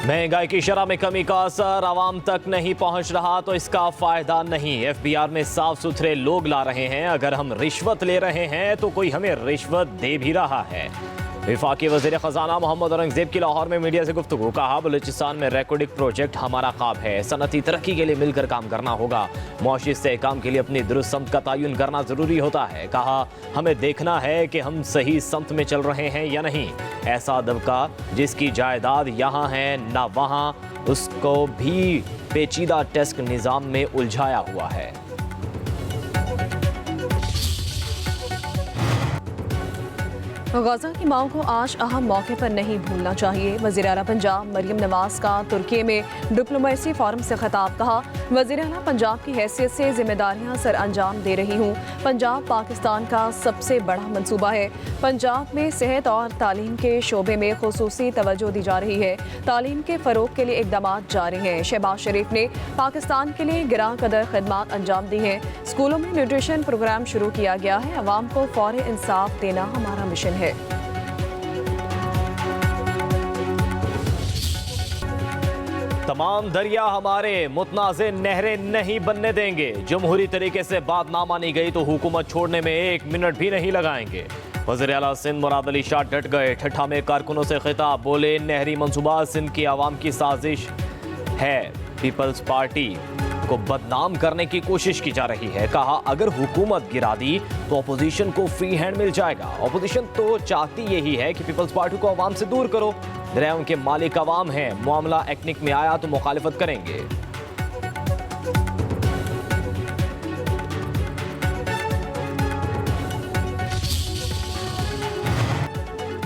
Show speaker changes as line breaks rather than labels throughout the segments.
महंगाई की शरह में कमी का असर आवाम तक नहीं पहुंच रहा तो इसका फायदा नहीं। एफबीआर में साफ सुथरे लोग ला रहे हैं। अगर हम रिश्वत ले रहे हैं तो कोई हमें रिश्वत दे भी रहा है। वफाकी वज़ीर ख़जाना मोहम्मद औरंगज़ेब की लाहौर में मीडिया से गुफ्तगू। कहा, बलूचिस्तान में रेकॉर्डिक प्रोजेक्ट हमारा ख्वाब है। सनती तरक्की के लिए मिलकर काम करना होगा। मुआशी इस्तेहकाम के लिए अपनी दुरुस्त समत का तयन करना ज़रूरी होता है। कहा, हमें देखना है कि हम सही समत में चल रहे हैं या नहीं। ऐसा दबका जिसकी जायदाद यहाँ है ना वहाँ, उसको भी पेचीदा टैक्स निज़ाम में उलझाया हुआ है।
गजा की माओ को आज अहम मौके पर नहीं भूलना चाहिए। वज़ीर आला पंजाब मरियम नवाज का तुर्की में डिप्लोमेसी फोरम से खिताब। कहा, वज़ीर आला पंजाब की हैसियत से जिम्मेदारियां सर अंजाम दे रही हूँ। पंजाब पाकिस्तान का सबसे बड़ा मंसूबा है। पंजाब में सेहत और तालीम के शोबे में खुसूसी तवज्जो दी जा रही है। तालीम के फ़रोग के लिए इक़दाम जारी हैं। शहबाज शरीफ ने पाकिस्तान के लिए गिरां कदर खदमात अंजाम दी हैं। स्कूलों में न्यूट्रिशन प्रोग्राम शुरू किया गया है। अवाम को फौरी इंसाफ देना हमारा मिशन है।
तमाम दरिया हमारे, मुतनाज़े नहरें नहीं बनने देंगे। जमहूरी तरीके से बात ना मानी गई तो हुकूमत छोड़ने में 1 मिनट भी नहीं लगाएंगे। वज़ीर आला सिंध मुराद अली शाह डट गए। ठट्ठा में कारकुनों से खिताब। बोले, नहरी मंसूबा सिंध की आवाम की साजिश है। पीपल्स पार्टी को बदनाम करने की कोशिश की जा रही है। कहा, अगर हुकूमत गिरा दी तो अपोजिशन को फ्री हैंड मिल जाएगा। अपोजिशन तो चाहती यही है कि पीपल्स पार्टी को अवाम से दूर करो। दरियाओं के मालिक अवाम हैं। मामला एक्निक में आया तो मुखालिफत करेंगे।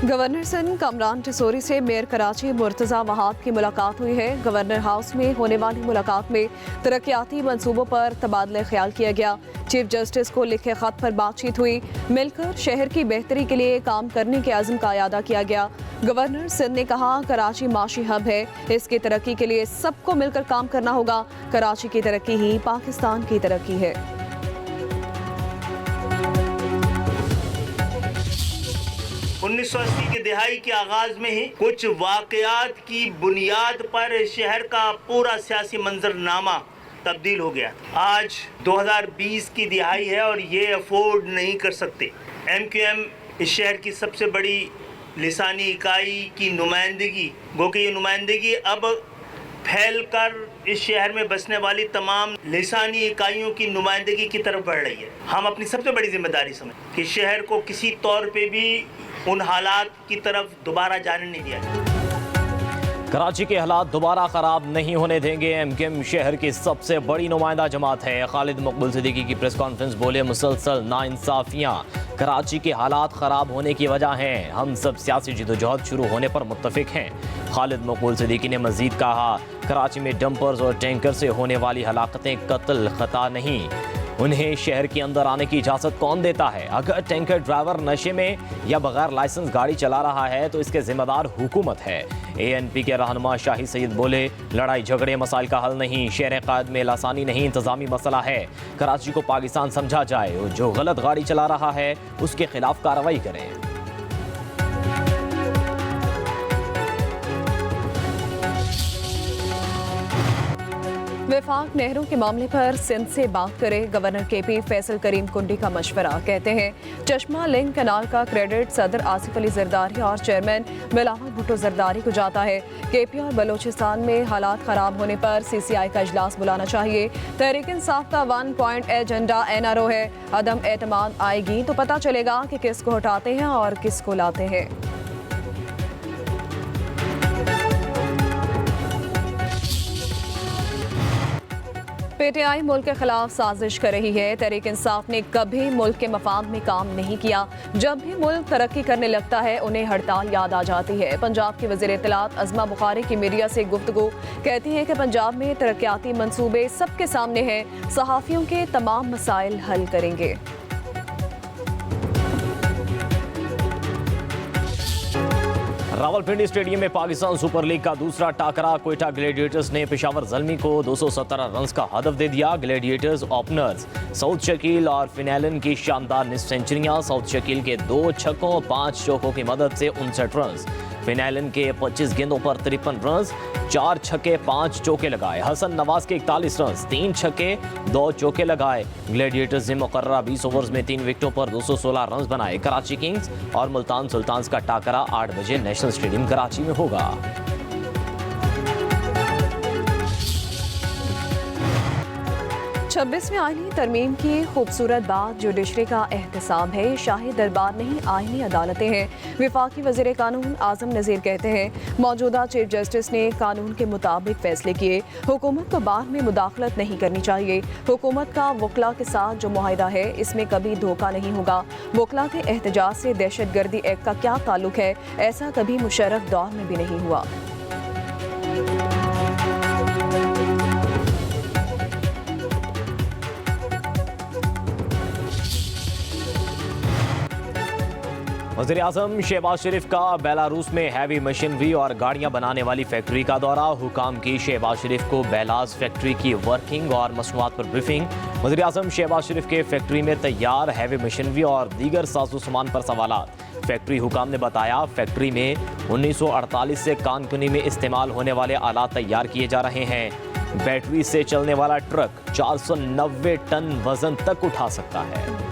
गवर्नर सिंध कामरान टिसोरी से मेयर कराची मुर्तज़ा वहाब की मुलाकात हुई है। गवर्नर हाउस में होने वाली मुलाकात में तरक्याती मंसूबों पर तबादला ख्याल किया गया। चीफ जस्टिस को लिखे खत पर बातचीत हुई। मिलकर शहर की बेहतरी के लिए काम करने के अज़्म का इयादा किया गया। गवर्नर सिंध ने कहा, कराची माशी हब है। इसकी तरक्की के लिए सबको मिलकर काम करना होगा। कराची की तरक्की ही पाकिस्तान की तरक्की है।
1980 की दिहाई के आगाज में ही कुछ वाकयात की बुनियाद पर शहर का पूरा सियासी मंजरनामा तब्दील हो गया। आज 2020 की दिहाई है और ये अफोर्ड नहीं कर सकते। MQM इस शहर की सबसे बड़ी लिसानी इकाई की नुमाइंदगी, गो कि ये नुमाइंदगी अब फैल कर इस शहर में बसने वाली तमाम लिसानी इकाइयों की नुमाइंदगी की तरफ बढ़ रही है। हम अपनी सबसे बड़ी जिम्मेदारी समझ कि शहर को किसी तौर पे भी उन हालात की तरफ दोबारा जाने नहीं दिया जाए।
कराची के हालात दोबारा खराब नहीं होने देंगे। MQM शहर की सबसे बड़ी नुमाइंदा जमात है। खालिद मकबूल सिद्दीकी की प्रेस कॉन्फ्रेंस। बोले, मुसलसल नाइंसाफियाँ कराची के हालात ख़राब होने की वजह हैं। हम सब सियासी जदोजहद शुरू होने पर मुत्तफिक हैं। खालिद मकबूल सिद्दीकी ने मजीद कहा, कराची में डंपर्स और टैंकर से होने वाली हलाकतें कत्ल खता नहीं। उन्हें शहर के अंदर आने की इजाज़त कौन देता है? अगर टैंकर ड्राइवर नशे में या बगैर लाइसेंस गाड़ी चला रहा है तो इसके जिम्मेदार हुकूमत है। ANP के रहनुमा शाही सईद बोले, लड़ाई झगड़े मसाइल का हल नहीं। शहर कायद में लासानी नहीं, इंतजामी मसला है। कराची को पाकिस्तान समझा जाए और जो गलत गाड़ी चला रहा है उसके खिलाफ कार्रवाई करें।
वफाक नहरों के मामले पर सिंध से बात करे। गवर्नर KP फैसल करीम कुंडी का मशवरा। कहते हैं, चश्मा लिंक कनाल का क्रेडिट सदर आसिफ अली जरदारी और चेयरमैन बिलावल भुट्टो जरदारी को जाता है। KP और बलोचिस्तान में हालात खराब होने पर CCI का इजलास बुलाना चाहिए। तहरीक इंसाफ का 1 पॉइंट एजेंडा NRO है। अदम एतमाद आएगी तो पता चलेगा कि किसको हटाते हैं और किसको लाते हैं। PTI मुल्क के खिलाफ साजिश कर रही है। तहरीक इंसाफ ने कभी मुल्क के मफाद में काम नहीं किया। जब भी मुल्क तरक्की करने लगता है उन्हें हड़ताल याद आ जाती है। पंजाब की वज़ीर इत्तलात अज़मा बुखारी की मीडिया से गुफ्तगू। कहती हैं कि पंजाब में तरक्याती मंसूबे सबके सामने हैं। सहाफ़ियों के तमाम मसाइल हल करेंगे।
रावलपिंडी स्टेडियम में पाकिस्तान सुपर लीग का दूसरा टाकरा। क्वेटा ग्लैडिएटर्स ने पेशावर ज़ल्मी को 217 रन्स का हदफ दे दिया। ग्लैडिएटर्स ओपनर्स साउथ शकील और फिनैलन की शानदार निस्फ सेंचुरियां। साउथ शकील के 2 छक्कों 5 चौकों की मदद से 59 रन्स। फिनैलन के 25 गेंदों पर 53 रन, 4 छक्के 5 चौके लगाए। हसन नवाज के 41 रन, 3 छक्के 2 चौके लगाए। ग्लैडिएटर्स ने मुकर्ररा 20 ओवर्स में 3 विकेटों पर 216 रन बनाए। कराची किंग्स और मुल्तान सुल्तान्स का टाकरा 8 बजे नेशनल स्टेडियम कराची में होगा।
26वें आईनी तरमीम की खूबसूरत बात जुडिशरी का एहतसाब है। शाही दरबार नहीं, आईनी अदालतें हैं। वफाकी वज़ीर कानून आज़म नज़ीर कहते हैं मौजूदा चीफ जस्टिस ने कानून के मुताबिक फैसले किए। हुकूमत को बात में मुदाखलत नहीं करनी चाहिए। हुकूमत का वकला के साथ जो मुआहिदा है इसमें कभी धोखा नहीं होगा। वकला के एहतजाज से दहशत गर्दी एक्ट का क्या ताल्लुक है? ऐसा कभी मुशर्रफ दौर में भी नहीं हुआ।
वज़ीर-ए-आज़म शहबाज शरीफ का बेलारूस में हैवी मशीनरी और गाड़ियां बनाने वाली फैक्ट्री का दौरा। हुकाम की शहबाज शरीफ को बेलाज फैक्ट्री की वर्किंग और मसनूआत पर ब्रीफिंग। वज़ीर-ए-आज़म शहबाज शरीफ के फैक्ट्री में तैयार हैवी मशीनरी और दीगर साजो सामान पर सवालात। फैक्ट्री हुकाम ने बताया फैक्ट्री में 1948 से कानकुनी में इस्तेमाल होने वाले आलात तैयार किए जा रहे हैं। बैटरी से चलने वाला ट्रक 490 टन वजन तक उठा सकता है।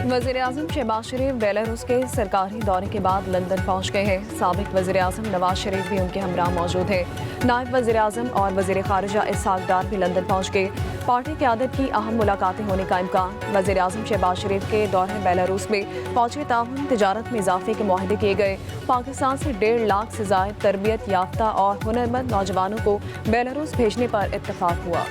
वज़ीर-ए-आज़म शहबाज शरीफ बेलारूस के सरकारी दौरे के बाद लंदन पहुंच गए हैं। साबिक वज़ीर-ए-आज़म नवाज शरीफ भी उनके हमरा मौजूद हैं। नायब वज़ीर-ए-आज़म और वज़ीर ख़ारिजा इसहाक़ डार भी लंदन पहुंच गए। पार्टी क़यादत की अहम मुलाकातें होने का इम्कान। वज़ीर-ए-आज़म शहबाज शरीफ के दौरे बेलारूस में पहुंचे ताउन तिजारत में इजाफे के मुआहदे किए गए। पाकिस्तान से 1.5 लाख से ज़ायद तरबियत याफ्ता और हुनरमंद नौजवानों को बेलारूस भेजने पर इत्तफाक हुआ।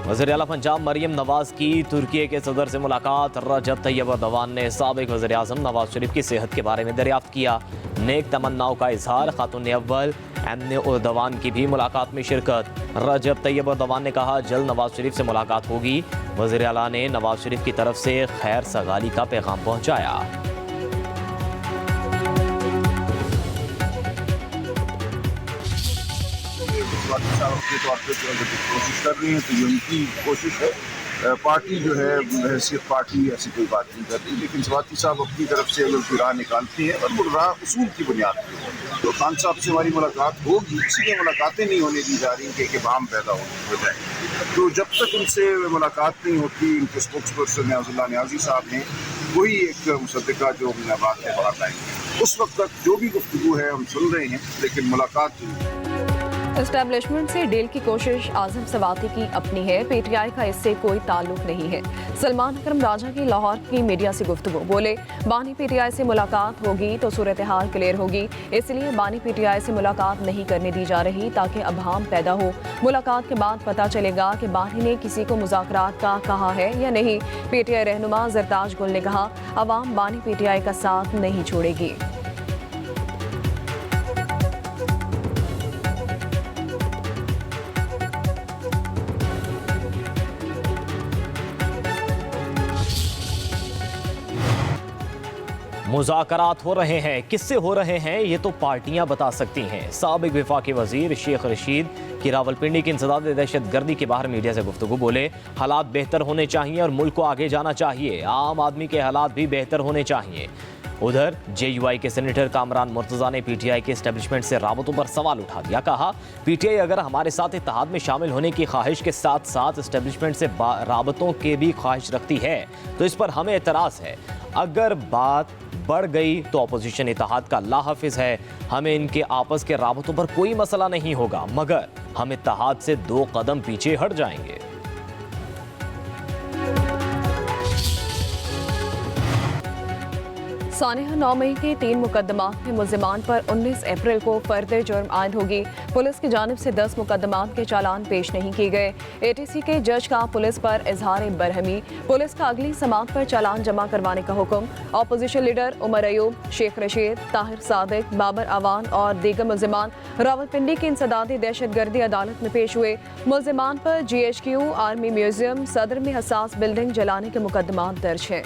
वज़ीर आला पंजाब मरियम नवाज की तुर्की के सदर से मुलाकात। रजब तैयब अर्दवान ने साबिक वज़ीर आज़म नवाज शरीफ की सेहत के बारे में दरियाफ्त किया। नेक तमन्नाओं का इजहार। खातून अव्वल एमने अर्दवान की भी मुलाकात में शिरकत। रजब तैयब अर्दवान ने कहा जल्द नवाज शरीफ से मुलाकात होगी। वज़ीर आला ने नवाज शरीफ की तरफ से खैर सगाली का पैगाम पहुँचाया।
कोशिश कर रही है तो ये उनकी कोशिश है। पार्टी जो है हैसियत पार्टी ऐसी कोई बात नहीं करती, लेकिन सवाती साहब अपनी तरफ से अगर कोई राह निकालती है और वो राह उसूल की बुनियाद पर तो खान साहब से हमारी मुलाकात होगी। इसलिए मुलाकातें नहीं होने दी जा रही कि बाम पैदा हो जाए। तो जब तक उनसे मुलाकात नहीं होती, उनके स्पोक्स पर्सन न्याज़ुल्लाह न्याज़ी साहब हैं, वही एक मुसद्दिक़ा जो बात है बढ़ा पाएंगे। उस वक्त तक जो भी गुफ्तगू है हम सुन रहे हैं, लेकिन मुलाकात
एस्टैब्लिशमेंट से डील की कोशिश आज़म सवाती की अपनी है। पीटीआई का इससे कोई ताल्लुक नहीं है। सलमान अकरम राजा की लाहौर की मीडिया से गुफ्तगू। बोले बानी पीटीआई से मुलाकात होगी तो सूरत हाल क्लियर होगी, इसलिए बानी पीटीआई से मुलाकात नहीं करने दी जा रही ताकि अभाम पैदा हो। मुलाकात के बाद पता चलेगा कि बानी ने किसी को मुज़ाकरात का कहा है या नहीं। पीटीआई रहनुमा जरताज गुल ने कहा अवाम बानी पीटीआई का साथ नहीं छोड़ेगी।
मुज़ाकरात हो रहे हैं, किससे हो रहे हैं ये तो पार्टियां बता सकती हैं। साबिक वफाकी वजीर शेख रशीद की रावलपिंडी की इंसदाद दहशत गर्दी के बाहर मीडिया से गुफ्तगू। बोले हालात बेहतर होने चाहिए और मुल्क को आगे जाना चाहिए। आम आदमी के हालात भी बेहतर होने चाहिए। उधर JUI के सेनेटर कामरान मुर्तज़ा ने PTI के एस्टेब्लिशमेंट से राबतों पर सवाल उठा दिया। कहा PTI अगर हमारे साथ इत्तेहाद में शामिल होने की ख्वाहिश के साथ साथ एस्टेब्लिशमेंट से राबतों के भी ख्वाहिश रखती है तो इस पर हमें एतराज़ है। अगर बात बढ़ गई तो अपोजिशन इत्तेहाद का अल्लाह हाफिज है। हमें इनके आपस के राबतों पर कोई मसला नहीं होगा, मगर हम इत्तेहाद से 2 कदम पीछे हट जाएंगे।
सानिया 9 मई के 3 मुकदमात में मुल्जिमान पर 19 अप्रैल को फर्द जुर्म आयद होगी। पुलिस की जानिब से 10 मुकदमात के चालान पेश नहीं किए गए। ATC के जज का पुलिस पर इजहार बरहमी। पुलिस का अगली समात पर चालान जमा करवाने का हुक्म। अपोजिशन लीडर उमर अयूब, शेख रशीद, ताहिर सादिक, बाबर आवान और दीगर मुल्जिमान रावलपिंडी की इंसदादी दहशत गर्दी अदालत में पेश हुए। मुल्जिमान पर GHQ, आर्मी म्यूजियम, सदर में हसास बिल्डिंग जलाने के मुकदमात दर्ज हैं।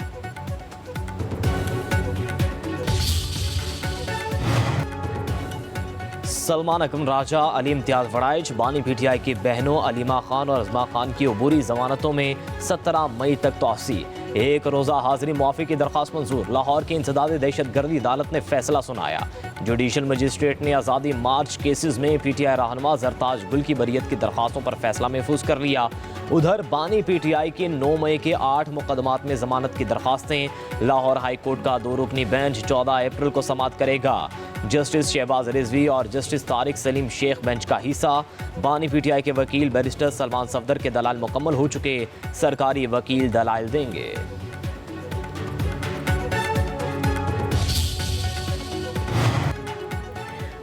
सलमान अकरम राजा, अली इम्तियाज वड़ाइच, बानी पीटीआई की बहनों अलीमा खान और अजमा खान की अबूरी जमानतों में 17 मई तक तौसी। एक रोज़ा हाजिरी मुआफ़ी की दरख्वास्त मंजूर। लाहौर की इंसदादी दहशतगर्दी अदालत ने फैसला सुनाया। जुडिशल मजिस्ट्रेट ने आज़ादी मार्च केसेस में पीटीआई रहनुमा जरताज गुल की बरियत की दरख्वास्तों पर फैसला महफूज कर लिया। उधर बानी पीटीआई के 9 मई के 8 मुकदमात में जमानत की दरख्वास्तें। लाहौर हाई कोर्ट का 2 रुकनी बेंच 14 अप्रैल को समाअत करेगा। जस्टिस शहबाज रिजवी और जस्टिस तारिक सलीम शेख बेंच का हिस्सा। बानी पीटीआई के वकील बैरिस्टर सलमान सफदर के दलाल मुकम्मल हो चुके, सरकारी वकील दलाइल देंगे।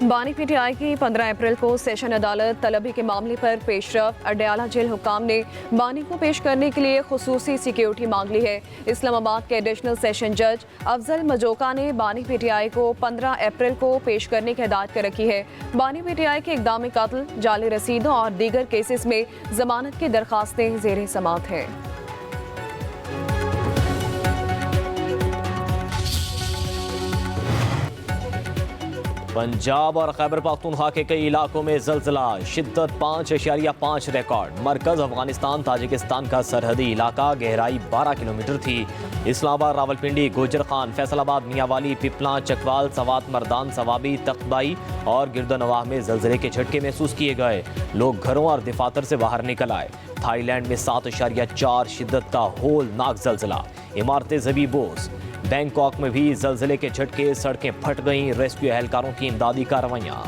बानी पीटीआई की 15 अप्रैल को सेशन अदालत तलबी के मामले पर पेशरफ। अडयाला जेल हुक्काम ने बानी को पेश करने के लिए खुसूसी सिक्योरिटी मांग ली है। इस्लामाबाद के एडिशनल सेशन जज अफजल मजोका ने बानी पीटीआई को 15 अप्रैल को पेश करने की हिदायत कर रखी है। बानी पीटीआई के इक़दाम कत्ल, जाली रसीदों और दीगर केसेस में जमानत की दरखास्तें ज़ेर समाअत हैं।
पंजाब और खैबर पख्तूनख्वा के कई इलाकों में जलजिला, शिद्दत 5.5 रिकॉर्ड। मरकज अफगानिस्तान ताजिकिस्तान का सरहदी इलाका, गहराई 12 किलोमीटर थी। इस्लामाबाद, रावलपिंडी, गोजर खान, फैसलाबाद, मियांवाली, पिपला, चकवाल, सवात, मर्दान, सवाबी, तख्तबाई और गिरदनवाह में जलजिले के झटके महसूस किए गए। लोग घरों और दफातर से बाहर निकल आए। थाईलैंड में 7.4 शिद्दत का होलनाक जलजिला, इमारतें ज़मींदोज़। बैंकॉक में भी जलजिले के झटके, सड़कें फट गईं। रेस्क्यू एहलकारों की इमदादी कार्रवाइयां।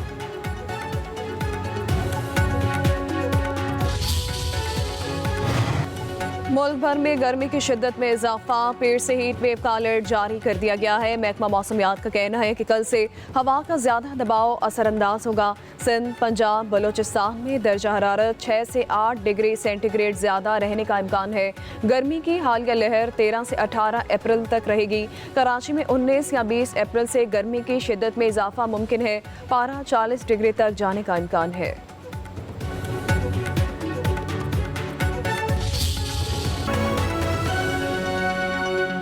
मुल्क भर में गर्मी की शिद्दत में इजाफा, पीर से हीट वेव का अलर्ट जारी कर दिया गया है। महकमा मौसमियात का कहना है कि कल से हवा का ज़्यादा दबाव असरअंदाज होगा। सिंध, पंजाब, बलोचिस्तान में दर्जा हरारत 6 से 8 डिग्री सेंटीग्रेड ज़्यादा रहने का इम्कान है। गर्मी की हालिया लहर 13 से 18 अप्रैल तक रहेगी। कराची में 19 या 20 अप्रैल से गर्मी की शिद्दत में इजाफा मुमकिन है। पारा 40 डिग्री तक जाने का इम्कान है।